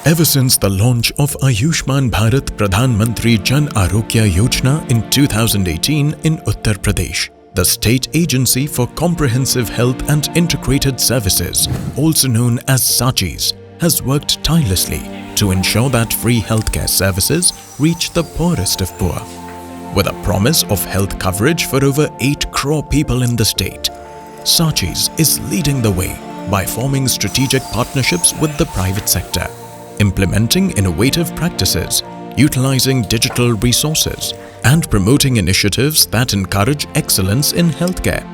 Ever since the launch of Ayushman Bharat Pradhan Mantri Jan Arogya Yojana in 2018 in Uttar Pradesh, the state agency for comprehensive health and integrated services, also known as SACHIS, has worked tirelessly to ensure that free healthcare services reach the poorest of poor. With a promise of health coverage for over 8 crore people in the state, SACHIS is leading the way by forming strategic partnerships with the private sector, implementing innovative practices, utilizing digital resources, and promoting initiatives that encourage excellence in healthcare.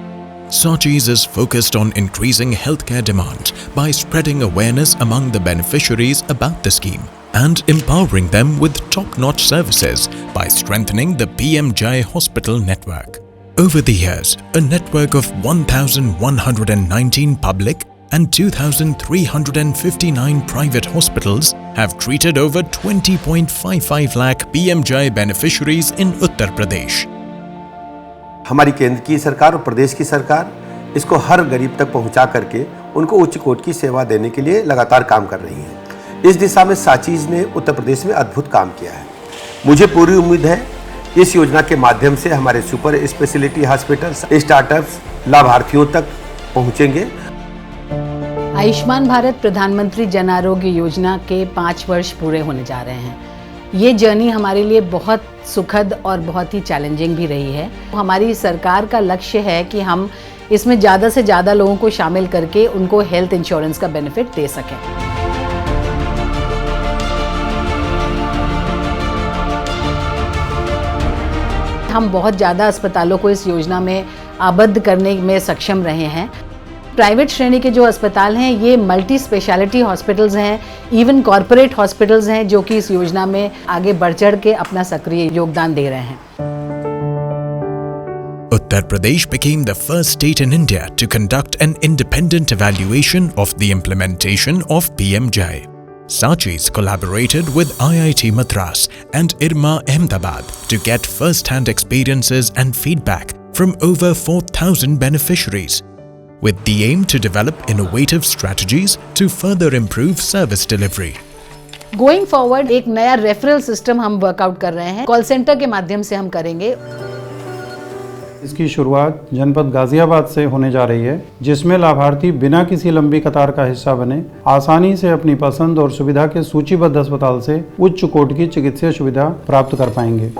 SACHIS is focused on increasing healthcare demand by spreading awareness among the beneficiaries about the scheme and empowering them with top-notch services by strengthening the PM Jai hospital network. Over the years, a network of 1,119 public and 2,359 private hospitals have treated over 20.55 lakh PM Jai beneficiaries in Uttar Pradesh. हमारी केंद्र की सरकार और प्रदेश की सरकार इसको हर गरीब तक पहुंचा करके उनको उच्च कोटि की सेवा देने के लिए लगातार काम कर रही है। इस दिशा में साचीज ने उत्तर प्रदेश में अद्भुत काम किया है। मुझे पूरी उम्मीद है इस योजना के माध्यम से हमारे सुपर स्पेशलिटी हॉस्पिटल्स, स्टार्टअप्स लाभार्थियों तक पहुंचेंगे। आयुष्मान भारत प्रधानमंत्री जन आरोग्य योजना के 5 वर्ष पूरे होने जा रहे हैं। ये जर्नी हमारे लिए बहुत सुखद और बहुत ही चैलेंजिंग भी रही है। हमारी सरकार का लक्ष्य है कि हम इसमें ज़्यादा से ज़्यादा लोगों को शामिल करके उनको हेल्थ इंश्योरेंस का बेनिफिट दे सकें। हम बहुत ज़्यादा अस्पतालों को इस योजना में आबद्ध करने में सक्षम रहे हैं। प्राइवेट श्रेणी के जो अस्पताल हैं ये मल्टी स्पेशलिटी हॉस्पिटल्स हैं, इवन कॉरपोरेट हॉस्पिटल्स हैं जो कि इस योजना में आगे बढ़ चढ़ के अपना सक्रिय योगदान दे रहे हैं। Uttar Pradesh became the first state in India to conduct an independent evaluation of the implementation of PM Jai. SACHIS collaborated with IIT Madras and IRMA Ahmedabad to get first-hand experiences and feedback from over 4,000 beneficiaries, with the aim to develop innovative strategies to further improve service delivery. Going forward एक नया referral system हम workout कर रहे हैं, call centre के माध्यम से हम करेंगे। इसकी शुरुआत जनपद गाजियाबाद से होने जा रही है, जिसमें लाभार्थी बिना किसी लंबी कतार का हिस्सा बने आसानी से अपनी पसंद और सुविधा के सूचीबद्ध अस्पताल से उच्च कोटि की चिकित्सीय सुविधा प्राप्त कर पाएंगे।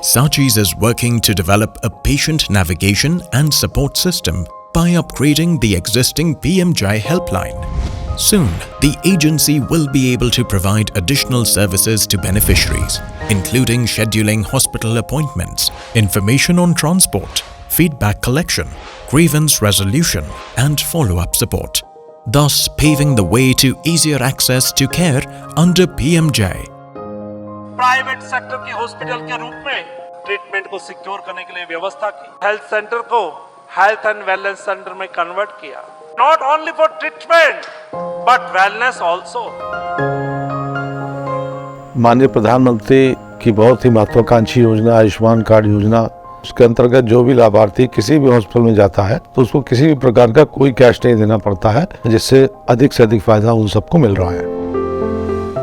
SACHIS is working to develop a patient navigation and support system by upgrading the existing PM Jai helpline. Soon, the agency will be able to provide additional services to beneficiaries, including scheduling hospital appointments, information on transport, feedback collection, grievance resolution, and follow-up support, thus paving the way to easier access to care under PM Jai. Private sector के hospital के रूप में treatment को secure करने के लिए व्यवस्था की। हेल्थ सेंटर को हेल्थ एंड वेलनेस सेंटर में कन्वर्ट किया, not only for treatment but wellness also. माननीय प्रधानमंत्री की बहुत ही महत्वाकांक्षी योजना आयुष्मान कार्ड योजना, उसके अंतर्गत जो भी लाभार्थी किसी भी हॉस्पिटल में जाता है तो उसको किसी भी प्रकार का कोई कैश नहीं देना पड़ता है, जिससे अधिक से अधिक फायदा उन सबको मिल रहा है।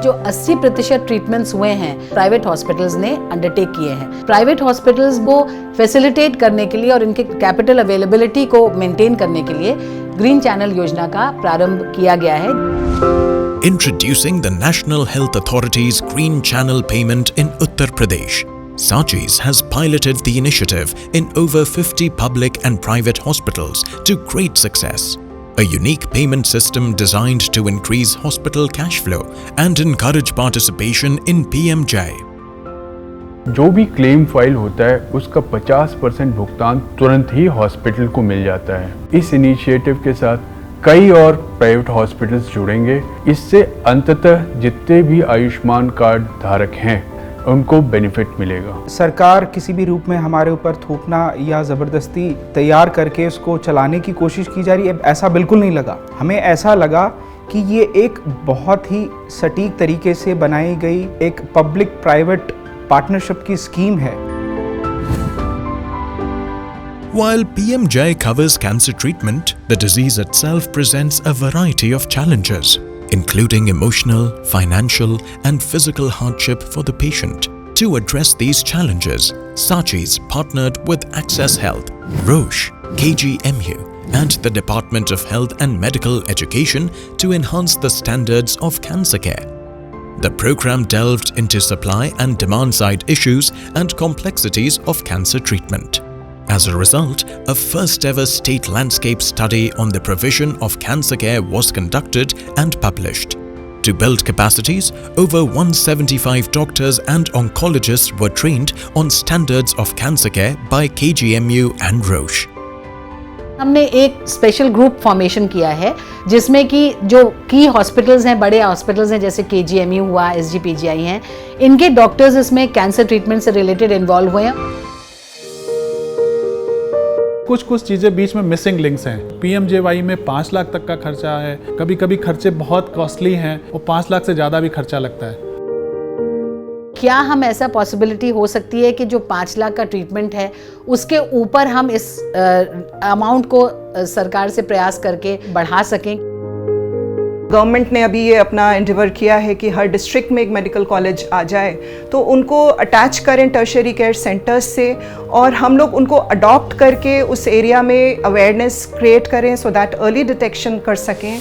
जो 80% ट्रीटमेंट्स हुए हैं प्राइवेट हॉस्पिटल्स ने अंडरटेक किए हैं। प्राइवेट हॉस्पिटल्स को फैसिलिटेट करने के लिए और इनके कैपिटल अवेलेबिलिटी को मेंटेन करने के लिए ग्रीन चैनल योजना का प्रारंभ किया गया है। Introducing the National Health Authority's Green Channel Payment in Uttar Pradesh, SACHIS has piloted the initiative in over 50 public and private hospitals to great success. A unique payment system designed to increase hospital cash flow and encourage participation in PM Jai. जो भी claim file होता है उसका 50% भुगतान तुरंत ही hospital को मिल जाता है। इस इनिशिएटिव के साथ कई और प्राइवेट हॉस्पिटल्स जुड़ेंगे। इससे अंततः जितने भी आयुष्मान कार्ड धारक हैं उनको बेनिफिट मिलेगा। सरकार किसी भी रूप में हमारे ऊपर थोपना या ज़बरदस्ती तैयार करके उसको चलाने की कोशिश की जा रही है, ऐसा बिल्कुल नहीं लगा। हमें ऐसा लगा कि ये एक बहुत ही सटीक तरीके से बनाई गई एक पब्लिक प्राइवेट पार्टनरशिप की स्कीम है। While PM Jai covers cancer treatment, the disease itself presents a variety of challenges. including emotional, financial, and physical hardship for the patient. To address these challenges, Sachi's partnered with Access Health, Roche, KGMU, and the Department of Health and Medical Education to enhance the standards of cancer care. The program delved into supply and demand-side issues and complexities of cancer treatment. As a result, a first-ever state landscape study on the provision of cancer care was conducted and published. To build capacities, over 175 doctors and oncologists were trained on standards of cancer care by KGMU and Roche. हमने एक special group formation किया है जिसमें कि जो की hospitals हैं, बड़े हॉस्पिटल्स हैं जैसे KGMU हुआ, SGPGI हैं, इनके डॉक्टर्स इसमें कैंसर ट्रीटमेंट से रिलेटेड इन्वॉल्व हुए हैं। कुछ चीज़ें बीच में मिसिंग लिंक्स हैं। PMJY में 5 लाख तक का खर्चा है, कभी कभी खर्चे बहुत कॉस्टली हैं और 5 लाख से ज़्यादा भी खर्चा लगता है। क्या हम ऐसा पॉसिबिलिटी हो सकती है कि जो 5 लाख का ट्रीटमेंट है उसके ऊपर हम इस अमाउंट को सरकार से प्रयास करके बढ़ा सकें? गवर्नमेंट ने अभी ये अपना एंडेवर किया है कि हर डिस्ट्रिक्ट में एक मेडिकल कॉलेज आ जाए, तो उनको अटैच करें टर्शियरी केयर सेंटर्स से और हम लोग उनको अडॉप्ट करके उस एरिया में अवेयरनेस क्रिएट करें सो दैट अर्ली डिटेक्शन कर सकें।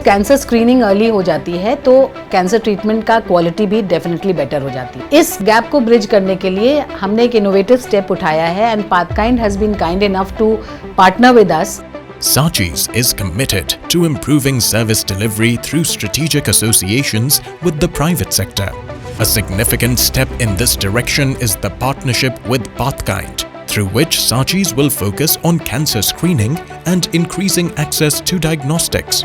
कैंसर स्क्रीनिंग अर्ली हो जाती है तो कैंसर ट्रीटमेंट का क्वालिटी भी डेफिनेटली बेटर हो जाती है। इस गैप को ब्रिज करने के लिए हमने एक इनोवेटिव स्टेप उठाया है and Pathkind has been kind enough to partner with us. Sachi's is committed to improving service delivery through strategic associations with the private sector. A significant step in this direction is the partnership with Pathkind, through which Sachi's will focus on cancer screening and increasing access to diagnostics.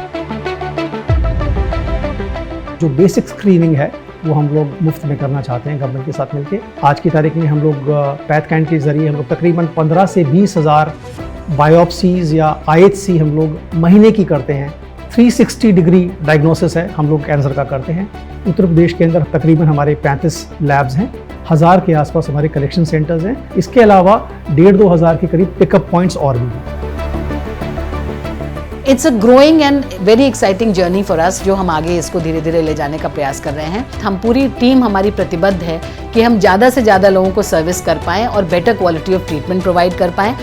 जो basic screening है वो हम लोग मुफ्त में करना चाहते हैं गवर्नमेंट के साथ मिलके। आज की तारीख में हम लोग पैथकाइंड के जरिए हम लोग तकरीबन 15 से 20 हज़ार बायोप्सीज या IHC हम लोग महीने की करते हैं। 360 डिग्री डायग्नोसिस है हम लोग कैंसर का करते हैं। उत्तर प्रदेश के अंदर तकरीबन हमारे 35 लैब्स हैं, 1000 के आसपास हमारे कलेक्शन सेंटर्स हैं। इसके अलावा 1,500-2 हज़ार के करीब पिकअप पॉइंट्स और भी हैं। It's a growing and very exciting journey for us, जो हम आगे इसको धीरे धीरे ले जाने का प्रयास कर रहे हैं। हम पूरी टीम हमारी प्रतिबद्ध है कि हम ज़्यादा से ज़्यादा लोगों को सर्विस कर पाएँ और better quality of treatment provide कर पाएँ।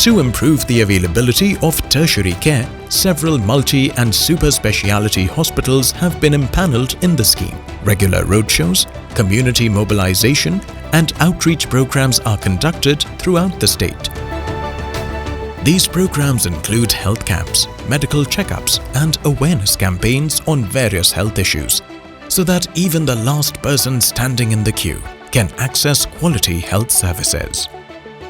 To improve the availability of tertiary care, several multi and super speciality hospitals have been impaneled in the scheme. Regular roadshows, community mobilization, and outreach programs are conducted throughout the state. These programs include health camps, medical checkups, and awareness campaigns on various health issues, so that even the last person standing in the queue can access quality health services.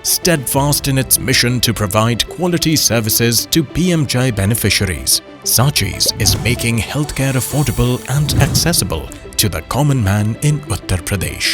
Steadfast in its mission to provide quality services to PMJ beneficiaries, Sachi's is making healthcare affordable and accessible to the common man in Uttar Pradesh.